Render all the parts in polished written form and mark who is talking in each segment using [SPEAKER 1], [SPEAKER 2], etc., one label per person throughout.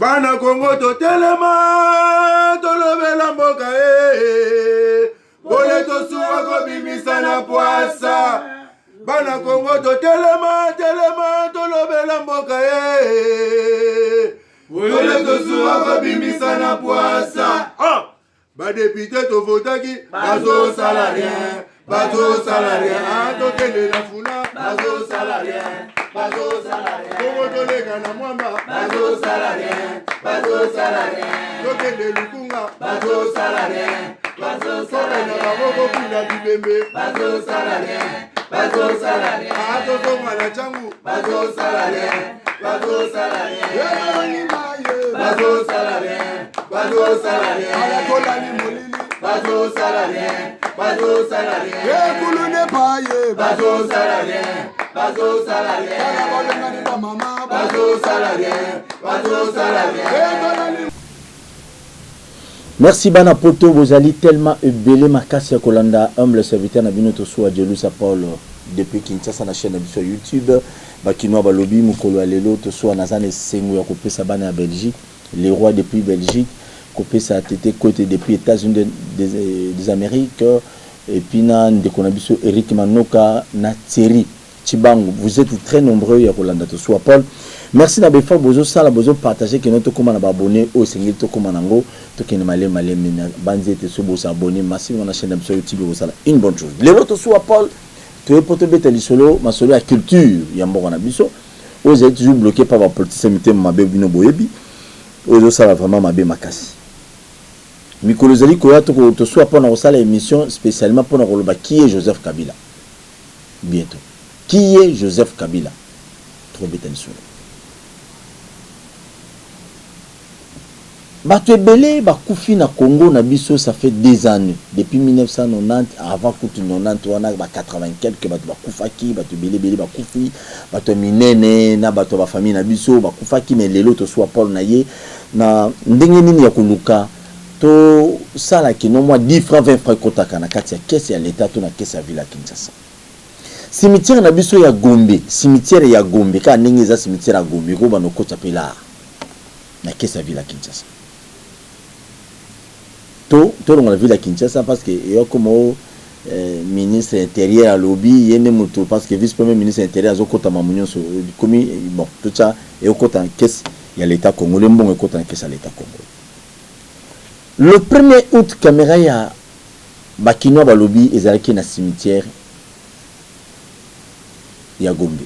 [SPEAKER 1] Bana Congo to telema tolobela mboka Bole to suwa ko bimisa na poasa Bana Congo to telema tolobela mboka Bole to suwa ko bimisa na poasa Ba député to votaki bazo salarien to kende na funa bazo salarien Congo to lega na mwamba bazo salarien to kende lukunga bazo salarien na baboko kunda bibembe bazo salarien to tonga na changu bazo salarien ala kolani molili bazo salarien kulune paye bazo salarien ala balengani ba mama bazo salarien
[SPEAKER 2] Merci Bana Poto, vous allez tellement belé makasi ya kolanda humble serviteur na bino to so Jelusa Paul depuis Kinshasa na chaîne sur YouTube bakinoa balobi mukolo alelo to so nazane sengo ya kopesa bana ya Belgique les rois depuis Belgique kopesa tete côté depuis États-Unis des Amériques et puis na ndekonabiso Eric Manoka na Thierry Chibangu, vous êtes très nombreux ya kolanda to so Paul. Merci na befa bozo sala bozo partager que notre comment na abonné au sengeli to comment nango to kene malé mina banzete so bozo abonné massivement na chaîne sur YouTube bozo sala une bonne chose. Les autres so Paul to poto beteli solo ma solo ya culture ya mboko na biso vous êtes toujours bloqué par la politique mabe bino boyebi ozo sala vraiment mabe makasi. Mikolo zali ko ya to so Paul na sala émission spécialement pour na koloba qui est Joseph Kabila. Bientôt. Qui est Joseph Kabila? Trop beteli solo. Bato ebele bakufi na Congo na biso ça fait des années depuis 1990 avant que 90 wana ba 80 quelques bato bakufaki bato ebele bakufi bato minene na bato ba famille na biso bakufaki mais lelo to soit Paul na ye na ndenge nini ya kuluka to sala kino moi 10 francs 20 francs kotaka na kati ya caisse ya l'état to na caisse ya ville ya Kinshasa. Cimetière na biso ya Gombe, cimetière ya Gombe ka ndenge za cimetière ya Gombe ko bano kota pela na caisse ya ville ya Kinshasa. Tout dans la ville de Kinshasa parce que il y a comme ministre intérieur à lobby il y a moto parce que vice-premier ministre intérieur a côté mamunion sur comme bon tout ça et au côté en caisse il y a l'état congolais bon et côté en caisse à l'état congolais. Le 1er août caméra ya bakino ba lobby ezalaki na cimetière ya Gombe.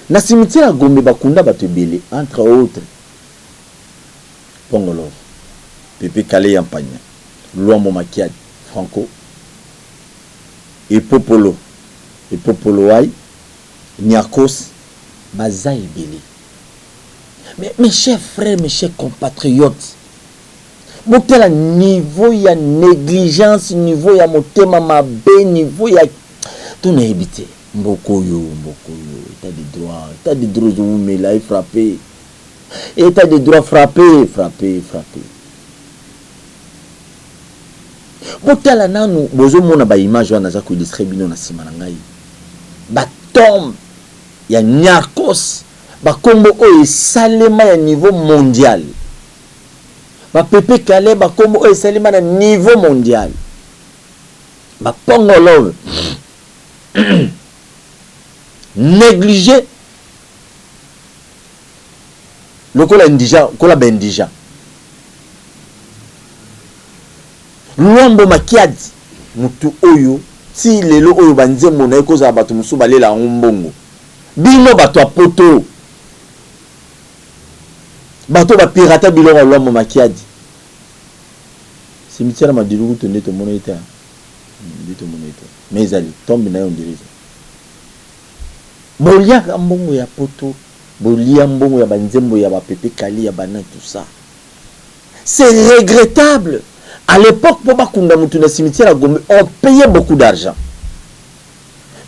[SPEAKER 2] Na cimetière ya Gombe bakunda bato belé entre autres Pongolo Pepe Kale Yampanya, Luambo Makiad, Franco, et Popolo Wai, Niakos, Bazaï Beli. Mais mes chers frères, mes chers compatriotes, bon tel niveau il y a négligence, niveau il y a motema mabe, niveau il y a tout n'est habité. Mbokoyo, t'as des droits mais là il frappé. Et t'as des droits frapper. Botala nanu bozo mona ba image wana za ko illustré bino na sima na ngai ba tombe ya Niakos ba kombo o esalema ya niveau mondial ba Pepe Kale ba kombo o esalema na niveau mondial ba Pongolo négligé lokola indija kola bendija Luambo Makiadi mutu oyo si lelo oyo banzembo na ekoza bato musu balela ngombongo bino bato apoto bato ba pirata biloko Luambo Makiadi cimetière madiluku tonde to moneta mais ali tombe na yo ndiriza bolia mbongo ya poto bolia mbongo ya banzembo ya ba Pepe Kali ya bana tout ça c'est regrettable. À l'époque, pour bakunda mutu na cimetière à Gombe, on payait beaucoup d'argent.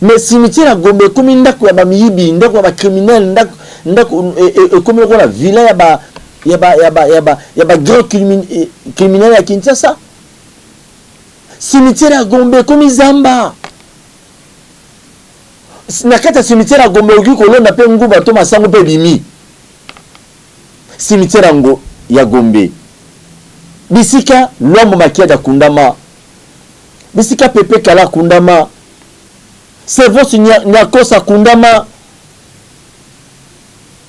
[SPEAKER 2] Mais cimetière à Gombe, comme il ndako ya ba miyibi, ndako ya ba criminel, ndako comme la villa ya ba grand criminel à Kinshasa. Cimetière à Gombe, comme Zamba. Nakata cimetière à Gombe, oki kolonda pe nguba to masango pe bimi. cimetière yango ya Gombe bisika Luambo Makiadi kundama bisika Pepe Kala kundama Servos Niakos kundama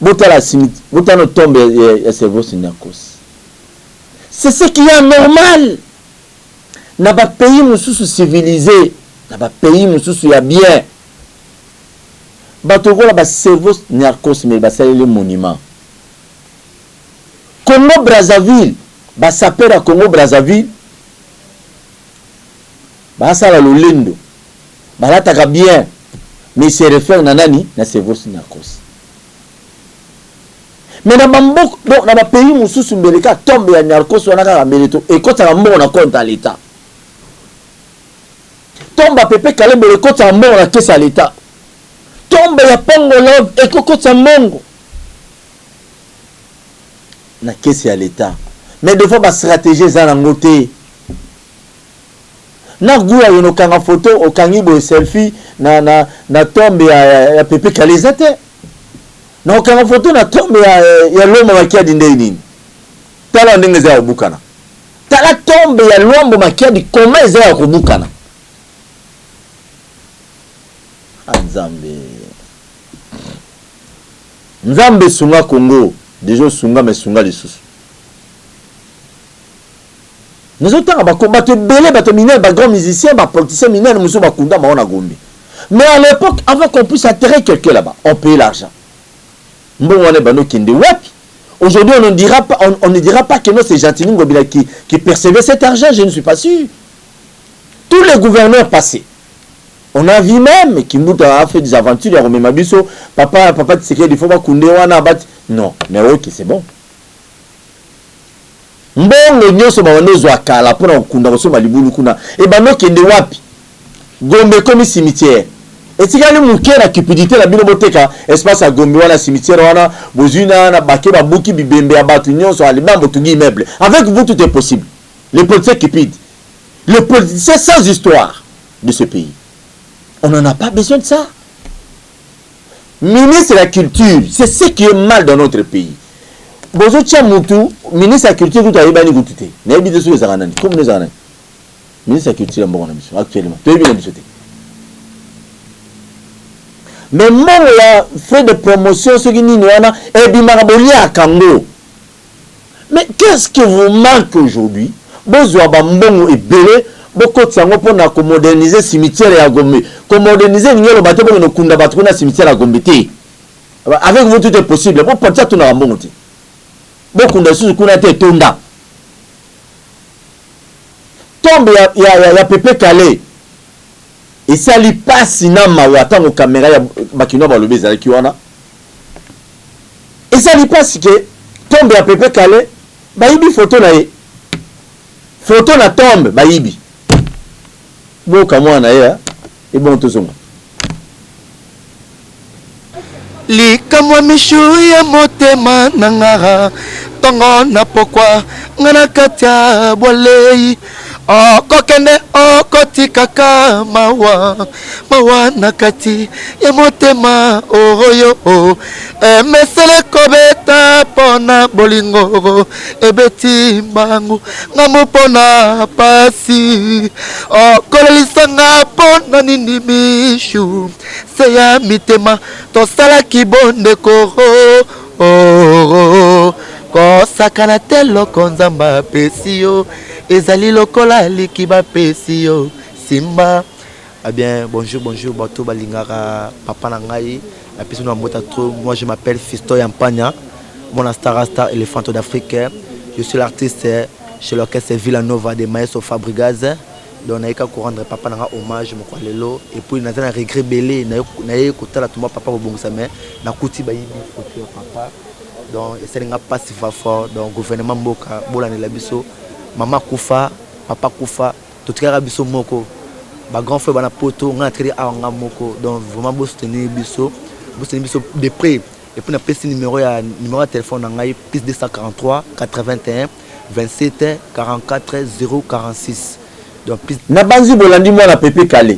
[SPEAKER 2] botala cimetière botano tombe ya Servos Niakos. C'est ce qui est normal. N'a pas pays mususu civilisé, n'a pas pays mususu ya bien. Batoko la ba Servos Niakos mais ba le monument. Congo Brazzaville, ba sapera Congo Brazzaville. Ba sala lolendo. Ba lataka bien. Mais se réfère na nani na Servos Niakos. Mais dans Bambok, donc dans le pays où sous Mbeleka tombe ya Niakos wana ka Mbeleto et quand ça mort na compte à l'état. Tombe à Pepe Kala Mbele quand ça mort na caisse à l'état. Tombe ya Pongo Love et quand ça mongo na caisse à l'état. Mais des fois ba stratégie za na ngote. Na gua yono kanga photo o kangibo selfie na tombe ya Pepe Kala zate. Na okanga photo na tombe ya Luambo Makiadi nini tala ndenge za kubukana tala tombe ya Luambo Makiadi koma za kubukana Nzambe sunga Congo déjà sunga mais sunga lisusu nous autres ba combattre belé ba mineur ba grand musicien ba politicien mineur muso ba kunda ma ona Gombe mais à l'époque avant qu'on puisse atterrir quelqu'un là-bas on paye l'argent. Aujourd'hui, on ne dira pas que non, c'est Gentilini Ngobila qui percevait cet argent, je ne suis pas sûr. Tous les gouverneurs passés, on a vu même qui nous a fait des aventures, il y a Romain Mabiso, papa, tu sais qu'il faut pas Koundé, non, mais ok, c'est bon. Mbongo nyoso bawandozo akala pona kunda kosoma libulu kuna e bano kende wapi Gombe comme cimetière. Et si vous avez la cupidité, la binoboteka, espace à Gombe, la cimetière, wana bozuna, na bake, babuki, bibembe, abatunyon, sur alibam, botungi, immeuble. Avec vous, tout est possible. Les politiciens cupides. Les politiciens sans histoire de ce pays. On n'en a pas besoin de ça. Ministre de la culture, c'est ce qui est mal dans notre pays. Bozo Tchamoutou, ministre de la culture, tout a ébani goutouté. N'a pas sur les aranani. Comme les aranani. Ministre de la culture, actuellement. Tu as bien habitué. Mais mon la fait de promotion ce qui n'y a et bimaraboli à Kango. Mais qu'est-ce que vous manque aujourd'hui? Besoin bambongo et belé, beaucoup de sango pour moderniser cimetière et à Gombe. Comme moderniser le bateau pour nous kunda bateau na cimetière à Gombe. Avec vous tout est possible. Pour penser tout na bambongo. Beaucoup de choses qu'on a été tonda. Tombe ya Pepe Kala. Et ça lui passe na mawata au caméra ya bakino ba lobé za kiwana. Et ça lui passe que tombe ya Pepe Kala bayibi photo na ye. Photo na tombe bayibi. Boka mwana ya et bon tozonga.
[SPEAKER 3] Likamwa mishu ya motema nangara tongo na pokwa ngana katia bolei. Kokende kotikaka mawa nakati ya motema oyo mesele kobeta pona bolingo ebeti mbangu ngamu pona pasi kolelisanga pona nini mishu seya mitema tosala kibonde koro kosakana telo konzamba pesio ezali lokola likiba pesio simba. Eh bien bonjour bato balingara papa nangai la personne na mota trop. Moi je m'appelle Fisto Yampagna, mon star Elefanto d'Afrique. Je suis l'artiste chez l'orchestre Villanova de Maestro Fabregas. Donc on a eu qu'à rendre papa nanga hommage mon lelo et puis on a un regret belé na eu côté la tomba papa bobongisa mais na kuti bayibi photo papa. Donc c'est un passif fort donc gouvernement mboka bolane la biso. Maman Koufa, papa Koufa, tout le monde biso moko. Ba grand frère bana poto, on a traité à nga moko. Donc vraiment beau soutenir biso de près. Et puis on a pris numéro de téléphone nangai plus 243 81 27 44 046. Donc plus
[SPEAKER 2] na banzi bolandi moi na Pepe Kala.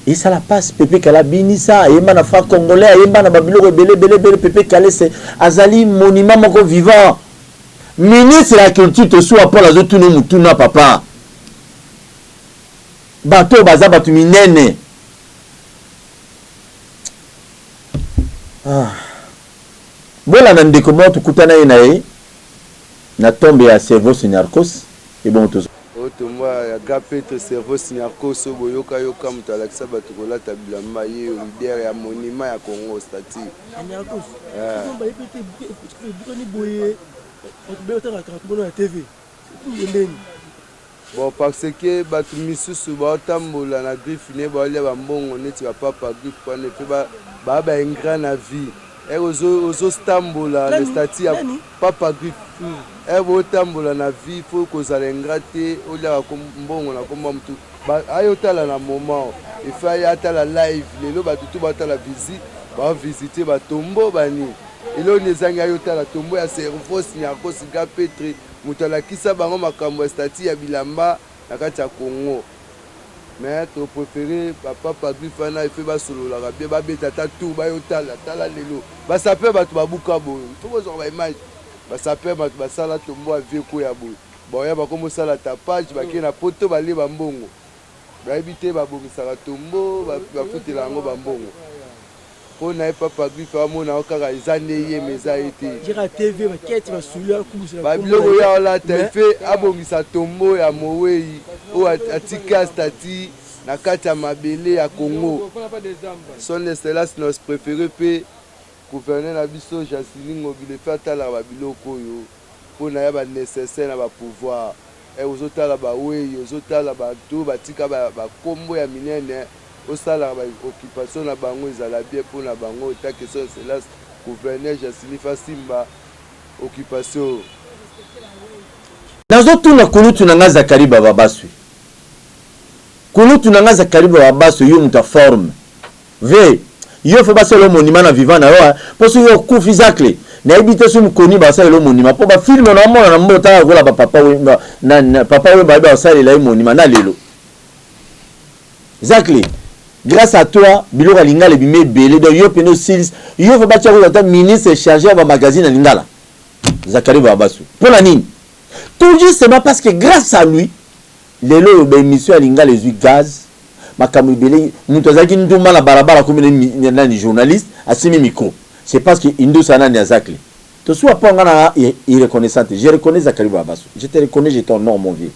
[SPEAKER 2] et ça la passe Pépé Kala binisa yemba na fa congolais yemba na babilo belé Pépé Kala c'est azali monument moko vivant ministre la culture to soit pour la zotu no mutuna papa bato baza batu minene voilà na ndeko mo tukutana ye na ye na tombe ya cerveau Narcos et bon tous
[SPEAKER 4] otomwa ya gapeto cerveau Narcos boyoka yoka mutu alakisa bato kolata bilamba ye leader ya monument ya Congo stati
[SPEAKER 5] Narcos ba epete bukani boye otubeta ka kambono ya TV
[SPEAKER 4] bon parce que bato misusu baotambola na griffe ne baolia bambongo neti bapapa griffe wana epe ba ingrat na vie ozo stambola le stati ya papa griffe botambola na vie fo kozala ingrat te oliaka mbongo na komba mutu ayotala na moment efe ayatala live lelo bato tu batala visite bavisite batombo bani eloni ezangi ayotala tombo ya cerveau Narcos gapetre mutu alakisa bango makambo ya stati ya bilamba na kati ya Congo mais to préféré papa griffe wana efe basololaka bien babeta ta tour bayotala tala lelo basape bato babuka boye fo kozwaka baimage basape bato basala tombo ya vie koya boye baoya bakomosala tapage bakei na poto balie bambongo bayebi te babongisaka tombo bafutela yango bambongo mpo na ye papa griffe amona kaka eza nde ye me eza ye te babiloko ya olata efe abongisa tombo ya mowei oyo atika stati na kati ya mabele ya Congo son excellence nos préféré mpe gouverneur na biso Jasili Ngobile efe atalaka babiloko oyo mpo na ye banécessaire na bapouvoir ozotala bawei ozotala bato batika bakombo ya minene osalaka baoccupation na bango ezala bien mpo na bango etake son excellence gouverneur Jasili Fasimba occupation
[SPEAKER 2] nazotuna kulutu na nga Zakari Baba Baswi kulutu na nga Zakari Baba Baswi yo muta forme ve yo fo baselo monument na vivant na yo poso yo kufi zakle na ebite so mukoni baselo monument po ba film na mona na mbota kola ba papa we na papa we ba baselo monument na lelo zakle grâce à toi biloko lingala bimé belé donc yo peno sils yo fo batia ko ta ministre chargé ba magazine lingala Zakari Baba Baswi pour la nini tout justement parce que grâce à lui lelo ba émission lingala les gaz makambo belé muto zaki ndumba na barabara comme ni journaliste asimi micro c'est parce que indo sana ni Zakle to soit pas ngana irreconnaissante je reconnais Zakari Baba Baswi je te reconnais j'ai ton nom mon vieux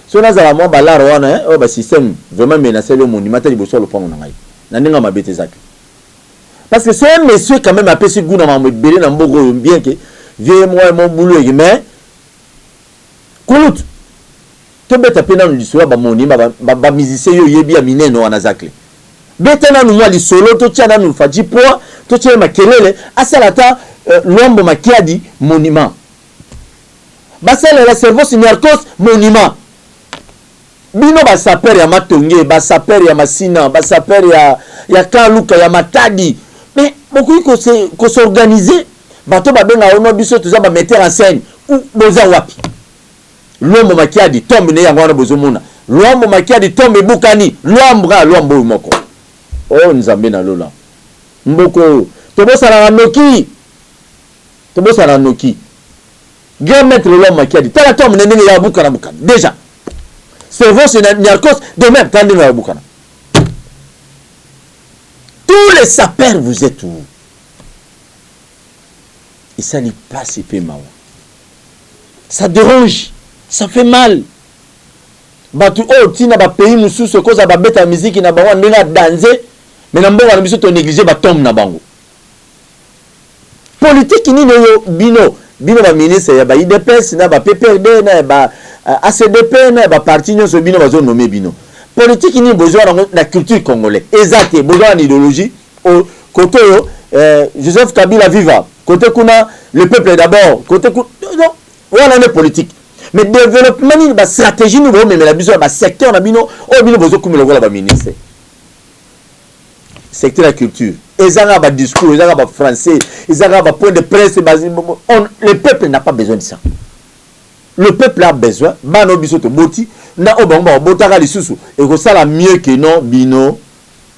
[SPEAKER 2] so na zala mo balaro wana o ba système vraiment menacé le monument tali boso le pongo ngai na ndinga mabete Zakle parce que c'est un monsieur quand même appelé Gouna mambo belé na mbogo bien que vieux moi mon boulot mais kulut to beta pena no lisolo ba monument ba musicien yo yebi ya mineno wana Zakle beta na no li solo to tia no faji po to tia makelele asala ta lombo makiadi monument basala la cerveau Narcos monument bino ba saper ya matonge ba saper ya masina ba saper ya kaluka ya matadi mais beaucoup ko s'organiser bato ba benga ono biso to za ba metteur en scène ou boza wapi lombo makiadi tombe ne yango na bozomona lombo makiadi tombe bukani lombo moko oh nzambe na lola mboko to bosala noki grand maître lombo makiadi tala tombe ne ndenge ya bukana déjà cerveau Narcos de même quand ndenge ya bukana tous les sapeurs vous êtes où et ça n'y passe pas mawa ça dérange. Ça fait mal. Batu o tina ba pays mususu koza ba beta musique na bango ndinga danser mais na mbongo na biso to négliger ba tombe na bango. Politique ni yo bino ba ministre ya ba IDPS na ba PPRD na ba ACDP na ba parti nyo so bino bazo nommer bino. Politique ni besoin na culture congolaise. Exact, besoin d'idéologie au côté Joseph Kabila viva, côté kuna le peuple d'abord, côté non, voilà une politique. Mais développement ni ba stratégie nous mais la besoin ba secteur na bino o bino besoin comme le voilà ba ministre secteur la culture ezanga ba discours ezanga ba français ezanga ba point de presse le peuple n'a pas besoin de ça. Le peuple a besoin bano biso to boti na o bango botaka lisusu et ko sala mieux que non bino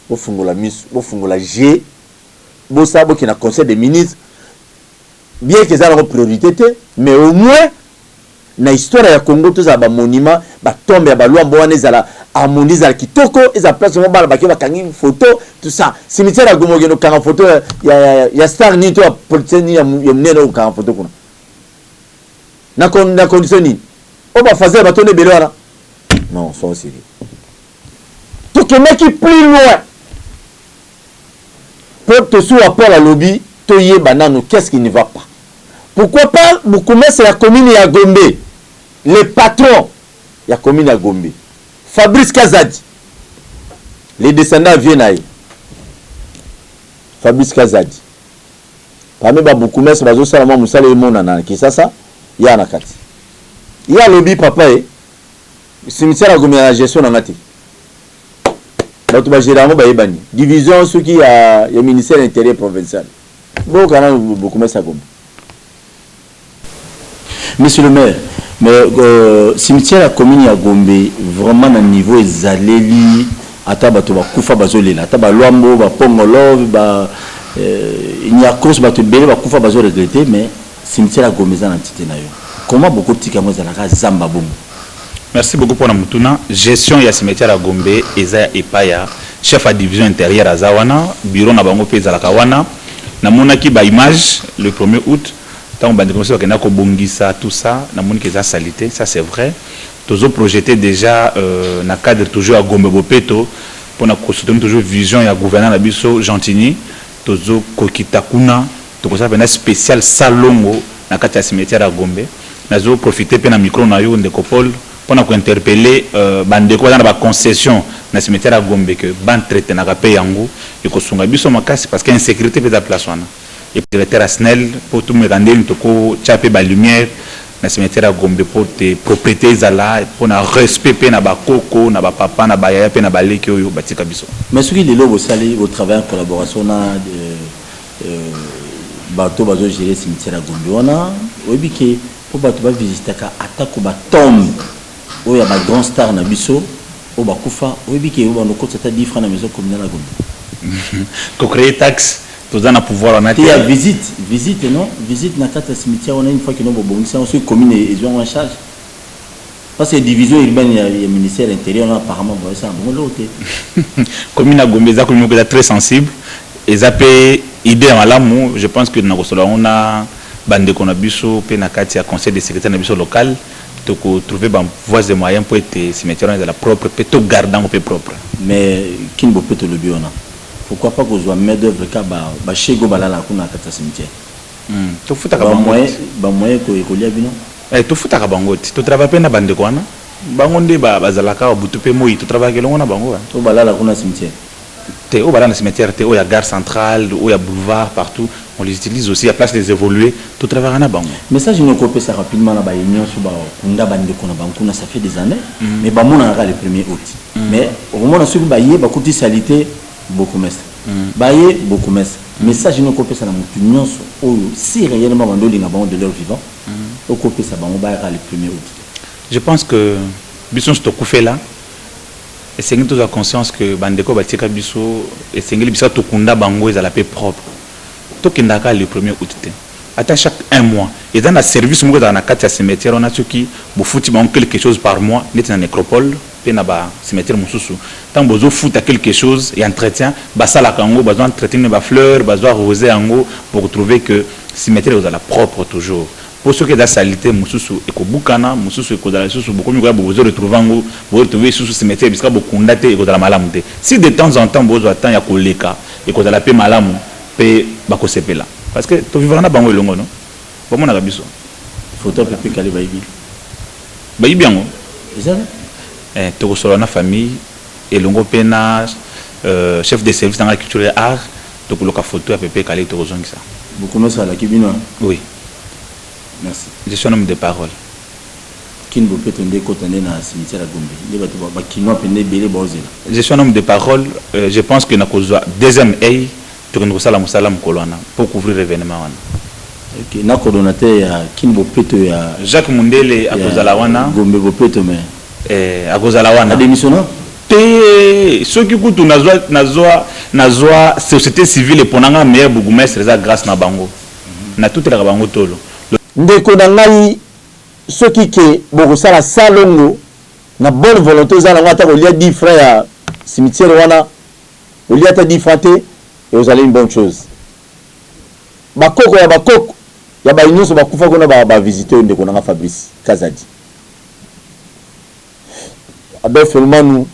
[SPEAKER 2] bofungola miso bofungola G bosa boki na conseil des ministres bien que ça la priorité mais au moins na histoire ya Congo tous ba monument ba tombe ya ba lwambo wana ezala harmonize la kitoko eza place mo bala ba kangi photo tout ça cimetière ya Gombe no kanga photo ya star ni to politicien ni ya mneno kanga photo kuna na condition ni o ba fazer ba tonne belo wana non ça aussi tout que mec plus loin pour te sous rapport à lobby to yeba nanu qu'est-ce qui ne va pas. Pourquoi pas Boukoumé c'est la commune ya Gombe. Les patrons ya commune ya Gombe. Fabrice Kazadi. Les descendants viennent aïe. Fabrice Kazadi. Parmi ba Boukoumé c'est bazo salama musale mona na kisasa ya nakati. Ya lobby papa cimetière ya Gombe la gestion na ngati. Bato ba généralement ba yebani. Division ceux qui ya ministère intérieur provincial. Bon kana Boukoumé ça Gombe. Monsieur le maire, mais cimetière la commune à Gombe vraiment à niveau ezaleli ata bato ba kufa bazolela ata ba lwambo ba pongolo ba nyakos bato bele ba kufa bazo regretter mais cimetière à Gombe za na tité na yo comment beaucoup tika mo zalaka zamba bongo.
[SPEAKER 6] Merci beaucoup pour la mutuna gestion ya cimetière à Gombe eza epaya chef à division intérieure à Zawana bureau na bango pe zalaka wana na monaki ba image le 1er août. Tant que tout ça, na salité, ça c'est vrai. Toujours projeté déjà dans le cadre toujours à Gombe Bopeto pour construire toujours vision et gouverneur na biso Gentini, toujours Kokitakuna, tout ça un spécial salongo na kati ya cimetière à Gombe. Nazo profiter pe na micro na yo ndekopol pour na ko interpeller bandeko na ba concession na cimetière à Gombe que ban traité na ka pe yango et ko sunga biso makasi parce que insécurité pe da place wana. Et directeur Asnel pour tout me rendre une toko chapé ba lumière na cimetière à Gombe pour tes propriétés zala pour na respect pe na ba koko na ba papa na ba yaya pe na ba leki oyo batika biso.
[SPEAKER 2] Mais ce qui est là au salé au travers en collaboration na bateau bazo gérer cimetière à Gombe wana obi ke pour bateau ba visiter ka atako ba tombe oyo ba grand star na biso o ba kufa obi ke o ba no ko tata 10 francs na maison communale à Gombe.
[SPEAKER 6] Ko créer taxe tous en pouvoir on a
[SPEAKER 2] été visite non visite na carte cimetière on a une fois que nous bon c'est aussi commune ils ont en charge parce que division urbaine il y a ministère intérieur apparemment bon ça bon l'autre
[SPEAKER 6] commune à Gombe ça commune très sensible et ça peut idée à l'amour je pense que on a bande qu'on a biso pe na carte conseil de sécurité na biso local donc trouver ben voies et moyens pour être cimetière dans la propre peut tout gardant au peu propre
[SPEAKER 2] mais qui ne peut te le bien pourquoi pas qu'on soit maître d'œuvre kaba ba chego balala kuna kata cimetière
[SPEAKER 6] to futa ka
[SPEAKER 2] moyen ko ekolia bino
[SPEAKER 6] to futa ka bango to travailler pe na bande kwana bango nde bazalaka butu pe moyi to travailler longo na bango
[SPEAKER 2] to balala kuna cimetière
[SPEAKER 6] te o balala cimetière te o ya gare centrale o ya boulevard partout on les utilise aussi à place de les évoluer to travailler na bango
[SPEAKER 2] message ne copie ça rapidement na ba union sur ba kunda bande kuna bango kuna ça fait des années mais ba mona le 1er août mais au moment où ba yé ba kuti salité beaucoup mestre baye beaucoup mestre message no kopesa na mutu nyonso oyo si réellement bandoli na bango de leur vivant o kopesa bango ba le 1er août.
[SPEAKER 6] Je pense que biso sto kufela et c'est tous la conscience que bandeko batika biso et sengeli biso to kunda bango za la paix propre to kindaka le 1er août te ata chaque un mois et dans la service mo dans na kati ya cimetière on a ceux qui bo futi bango quelque chose par mois net na nécropole pe na ba cimetière mususu tant bozo futa quelque chose et entretien basala kango besoin entretenir ba fleurs besoin arroser ango pour trouver que cimetière est la propre toujours pour ceux qui da salité mususu et ko bukana mususu et ko da susu beaucoup mieux bozo retrouver ango bo retrouver susu cimetière biska bo kundate et ko da malamu te si de temps en temps bozo attend ya ko leka et ko da la pe malamu pe ba ko sepela parce que to vivre na bango longo non bon mon biso
[SPEAKER 2] photo pepe kali baibi
[SPEAKER 6] baibi yango
[SPEAKER 2] ezana
[SPEAKER 6] to solo na famille et longo pena chef de service dans la culture et art to koloka photo à pepe kali to zongisa
[SPEAKER 2] beaucoup mais ça la kibino
[SPEAKER 6] oui
[SPEAKER 2] merci
[SPEAKER 6] je suis un homme de parole
[SPEAKER 2] kin bo petende kotane na cimetière à Gombe les bato ba kino pende belé bozela
[SPEAKER 6] je suis un homme de parole je pense que na kozwa deuxième œil to ko sala musala mkolwana pour couvrir l'événement wana
[SPEAKER 2] OK na coordonnateur ya kin bo peto ya
[SPEAKER 6] Jacques Mundele akozala wana
[SPEAKER 2] Gombe bo peto mais
[SPEAKER 6] akozala wana
[SPEAKER 2] démissionnant
[SPEAKER 6] te soki kutu nazwa société civile eponanga meilleur bourgmestre eza grâce na bango na tutelaka bango tolo
[SPEAKER 2] ndeko na ngai soki ke bokosala salongo na bonne volonté oza nango ata kolia 10 francs ya cimetière wana olia ata 10 francs te et ozala une bonne chose bakoko ya bainyoso bakufa kuna bavisite oyo ndeko nanga Fabrice Kazadi abefelemanu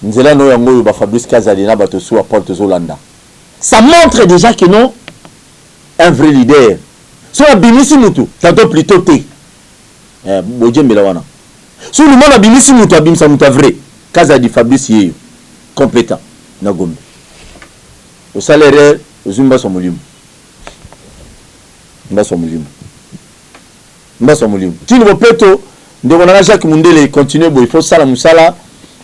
[SPEAKER 2] nzela no yango oyo Fabrice Kazadi na bato su apporte Zolanda. Ça montre déjà que non un vrai leader. So abimisi mutu tantôt plutôt te bojembela wana so le monde abimisi mutu abimisa mutu vrai Kazadi Fabrice yeyo compétent na Gombe au salaire ozumba so mulimo mbaso mulimo tini bopeto ndeko na Jacques Mundele continue bo il faut sala musala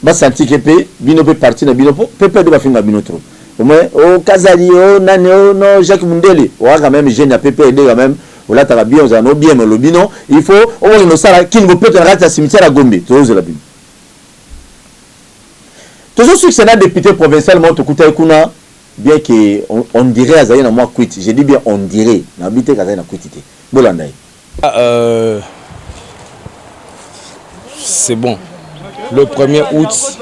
[SPEAKER 2] ba senti que pe bino pe parti na bino pe de ba finga bino trop au moins o Kazali o nani o no Jacques Mundele o quand même jeune ya PP de quand même o la ta bien o bien no lobino il faut o no sala kini bopeto na rata cimetière à Gombe tozo la bino toujours succès na député provincial monte kuta kuna bien que on dirait Azaï na moi quit j'ai dit bien on dirait na habité Azaï na quitté bolandai
[SPEAKER 7] c'est bon. Le 1er août,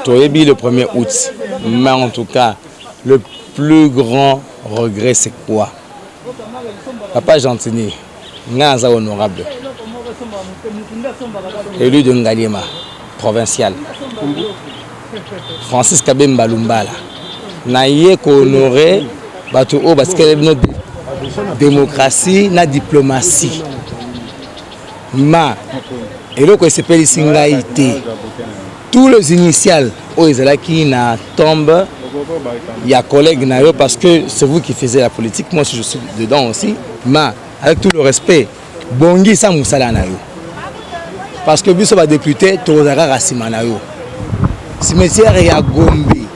[SPEAKER 7] Toyebi le 1er août. Mais en tout cas, le plus grand regret, c'est quoi? Papa Gentini, Naza honorable, élu de Ngaliema, provincial. Francis Kabemba Lumbala. Naye ko honoré, bato o parce que notre démocratie, na diplomatie. Ma et là que s'appelle Singaïté. Tous les initiales où ils étaient qui na tombe, il y a collègues na yo parce que c'est vous qui faisiez la politique, moi je suis dedans aussi. Mais avec tout le respect, bongi sa musala na yo. Parce que biso ba député tozaka rasima na yo. Cimetière ya Gombe.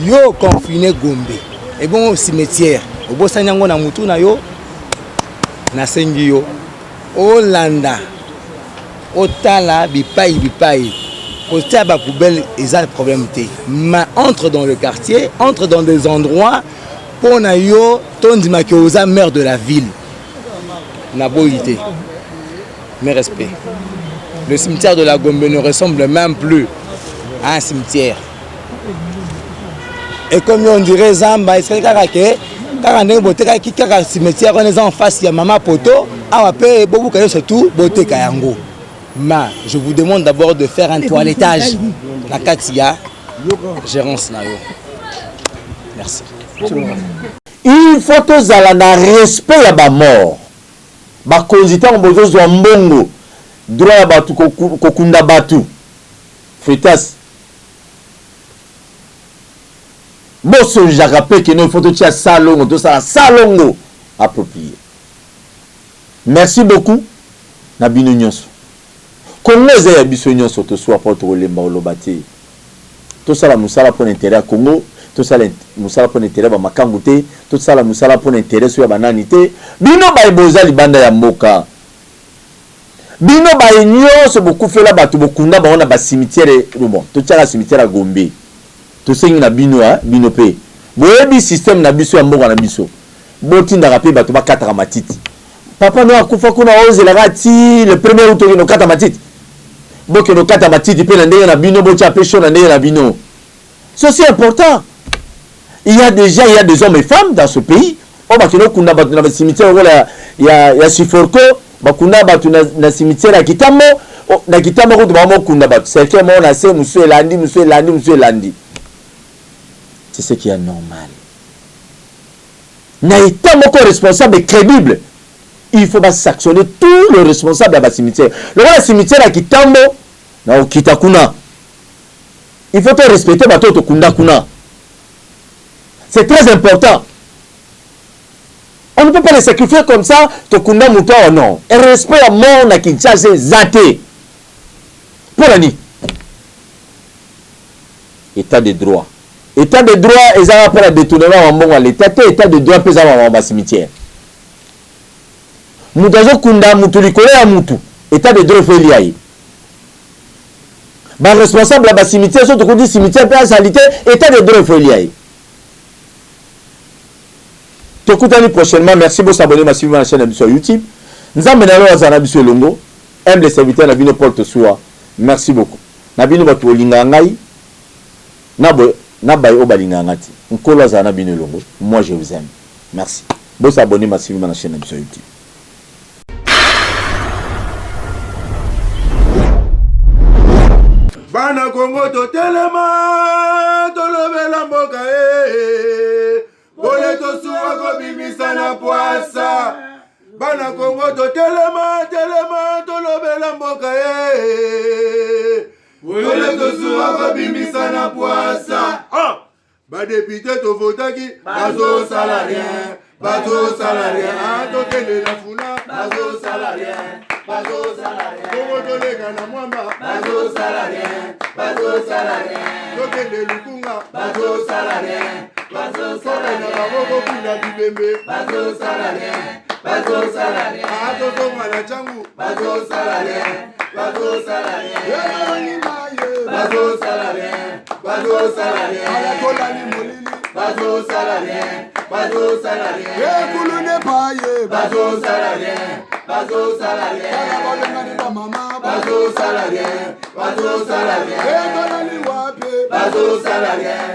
[SPEAKER 7] Yo confiné Gombe. Et bon cimetière, au bosani yango na mutu na yo na sengi yo. Olanda. Otala bipai. Côté à poubelle, ils ont le problème. Mais entre dans le quartier, entre dans des endroits pour nayo ton dimakiosa maire de la ville. Na boité. Mes respects. Le cimetière de la Gombe ne ressemble même plus à un cimetière. Et comme on dirait Zamba, c'est karaké, karane boté ki kaka cimetière on est en face ya mama poto, a pe bobu kayo surtout boté kayango. Mais je vous demande d'abord de faire un toilettage. La Katia, gérance Nayo. Merci.
[SPEAKER 2] Il faut que Zalana respect à ba mort. Ba konzita mbozo zo mbongo. Droit ya batu kokunda batu. Fritas. Bosso jarape que nous faut tia salongo, tout ça salongo approprié. Merci beaucoup. Nabino nyonso. Congo ya biso nyonso to soit porte olemba olobati to sala musala pour intérêt à Congo to sala musala pour intérêt ba makangu te to sala musala pour intérêt so ya banani te bino ba eboza libanda ya mboka bino ba nyonso bokufela batu bokunda ba ona ba cimetière bon to tiaka cimetière à Gombe to sengi na bino bino pe boyebi système na biso ya mboka na biso botinda rapé batu ba kataka matiti papa no akufa kuna ozela gati le premier août no kata matiti boke no kata matiti pe na ndenge na bino bocha pe chaud na ndenge na bino. C'est important. Il y a des hommes et femmes dans ce pays. Oh ba kino kunda batu na cimetière wala ya Siforko bakunda batu na cimetière ya Kitambo na Kitambo ko ba mo kunda batu. C'est que mon assez monsieur Landi. C'est ce qui est normal. Na état moko responsable et crédible. Il faut sanctionner tous les responsables de la cimetière. Le cimetière à Kitambo, na Kitakuna. Il faut respecter Bato Kunda Kuna. C'est très important. On ne peut pas les sacrifier comme ça, Tokunda Mouto ou non. Et respect à mort na Kinshasa Zate. Pour la nuit. État de droit. État de droit, ils ont appelé à détourner à l'état. État de droit, ils ont un cimetière. Mutazo kunda mutu likole ya mutu état de droit fait liaï ba responsable ba cimetière surtout qu'on dit cimetière pe salité état de droit faut lier. Tokutani prochainement, merci pour s'abonner massivement à la chaîne sur YouTube. Nous avons mené à Zana Bissou Longo, aime les serviteurs Nabino Paul Tosua. Merci beaucoup. Nabino Batu Lingangai, Nabai Obalingangati. Nkolo Zana Bino Longo. Moi je vous aime. Merci. Vous s'abonner massivement à la chaîne sur YouTube.
[SPEAKER 1] Bana Congo to telema, to lobela mboka Bole to suwa ko bimisa na poasa. Bana Congo to telema, to lobela mboka Bole to suwa ko bimisa na poasa. Ba député to votaki, bazo salarien. Bazo salarien, to kende la funa, bazo salarien. Bazo salarien, Congo to lega na mwamba, bazo salarien, to kende lukunga, bazo salarien, na baboko kuna bibembe, bazo salarien, to tonga na changu, bazo salarien, bazo salarien, ala kola ni molili, bazo salarien, ekulu ne paye, bazo salarien, bana balengani ba mama, bazo salarien, ekola ni wape, bazo salarien.